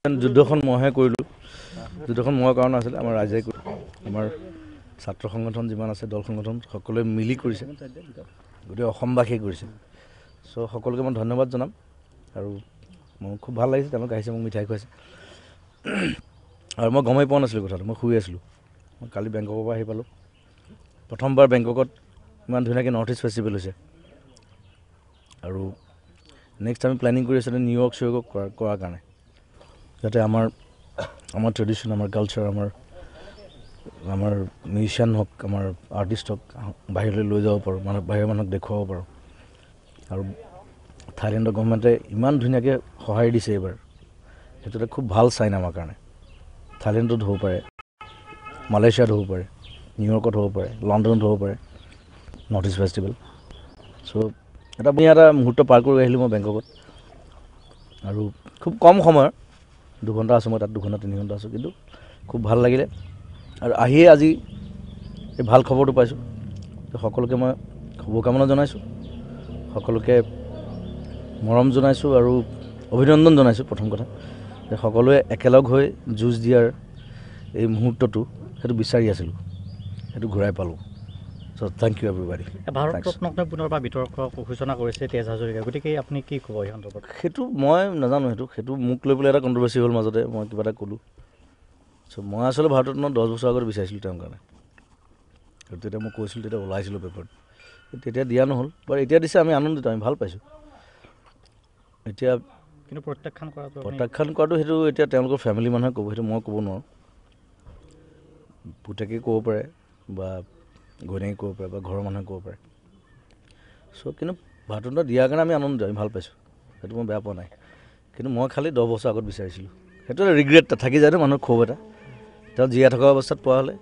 যুদ্ধখন মইহে কৰিলোঁ। যুদ্ধখন মই কাৰণ আছিলে আমাৰ ৰাইজে আমাৰ ছাত্ৰ সংগঠন যিমান আছে দল সংগঠন সকলোৱে মিলি কৰিছে, গোটেই অসমবাসীয়ে কৰিছে। চ' সকলোকে মই ধন্যবাদ জনাম আৰু মোৰ খুব ভাল লাগিছে, তেওঁলোকে আহিছে মোক মিঠাই খুৱাইছে আৰু মই গমেই পোৱা নাছিলোঁ কথাটো, মই শুই আছিলোঁ। মই কালি বেংককৰ পৰা আহি পালোঁ। প্ৰথমবাৰ বেংককত ইমান ধুনীয়াকৈ নৰ্থ ইষ্ট ফেষ্টিভেল হৈছে আৰু নেক্সট আমি প্লেনিং কৰি আছিলোঁ নিউয়ৰ্ক চিউয়ৰ্ক কৰাৰ কাৰণে, যাতে আমাৰ ট্ৰেডিশ্যন, আমাৰ কালচাৰ, আমাৰ মিউজিচিয়ান হওক, আমাৰ আৰ্টিষ্ট হওক বাহিৰলৈ লৈ যাব পাৰোঁ, বাহিৰৰ মানুহক দেখুৱাব পাৰোঁ। আৰু থাইলেণ্ডৰ গভৰ্ণমেণ্টে ইমান ধুনীয়াকৈ সঁহাৰি দিছে এইবাৰ, সেইটো এটা খুব ভাল চাইন আমাৰ কাৰণে। থাইলেণ্ডত হ'ব পাৰে, মালয়েছিয়াত হ'ব পাৰে, নিউয়ৰ্কত হ'ব পাৰে, লণ্ডনত হ'ব পাৰে নৰ্থ ইষ্ট ফেষ্টিভেল। চ' এটা মুহূৰ্ত পাৰ কৰি আহিলোঁ মই বেংককত আৰু খুব কম সময়, 2 ঘণ্টা আছোঁ মই তাত, 2 ঘণ্টা 3 ঘণ্টা আছোঁ, কিন্তু খুব ভাল লাগিলে। আৰু আহিয়ে আজি এই ভাল খবৰটো পাইছোঁ। সকলোকে মই শুভকামনা জনাইছোঁ, সকলোকে মৰম জনাইছোঁ আৰু অভিনন্দন জনাইছোঁ। প্ৰথম কথা যে সকলোৱে একেলগ হৈ যুঁজ দিয়াৰ এই মুহূৰ্তটো সেইটো বিচাৰি আছিলোঁ, সেইটো ঘূৰাই পালোঁ। চ' থেংক ইউ এভৰিবডি। ভাৰত ৰত্নক পুনৰবাৰ বিতৰ্ক ঘোষণা কৰিছে তেজ হাজৰিকা, গতিকে আপুনি কি ক'ব এই সন্দৰ্ভত? সেইটো মই নাজানো, সেইটো মোক লৈ পেলাই এটা কণ্ট্ৰভাৰ্চি হ'ল মাজতে, মই কিবা এটা ক'লোঁ। চ' মই আচলতে ভাৰত ৰত্ন 10 বছৰ আগত বিচাৰিছিলোঁ তেওঁৰ কাৰণে, আৰু তেতিয়া মই কৈছিলোঁ, তেতিয়া ওলাইছিলোঁ পেপাৰত, তেতিয়া দিয়া নহ'ল। বাৰু এতিয়া দিছে, আমি আনন্দিত, আমি ভাল পাইছোঁ। এতিয়া কিন্তু প্ৰত্যাখ্যান কৰাটো সেইটো এতিয়া তেওঁলোকৰ ফেমিলি মানুহে ক'ব, সেইটো মই ক'ব নোৱাৰোঁ। পুতেকেই ক'ব পাৰে বা ঘৈণীয়েকে ক'ব পাৰে বা ঘৰৰ মানুহে ক'ব পাৰে। চ' কিন্তু ভাৰত ৰত্ন দিয়াৰ কাৰণে আমি আনন্দিত, আমি ভাল পাইছোঁ, সেইটো মই বেয়া পোৱা নাই। কিন্তু মই খালি 10 বছৰ আগত বিচাৰিছিলোঁ, সেইটো এটা ৰিগ্ৰেট থাকি যায় ন মানুহৰ, ক্ষোভ এটা। তেওঁ জীয়াই থকা অৱস্থাত পোৱা হ'লে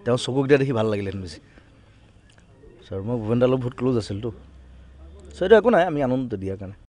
তেওঁ চকুকেইটা দেখি ভাল লাগিলেহেঁতেন বেছি। চ' মই ভূপেন দাৰ লগত বহুত ক্ল'জ আছিলতো, চ' এইটো একো নাই, আমি আনন্দিত দিয়াৰ কাৰণে।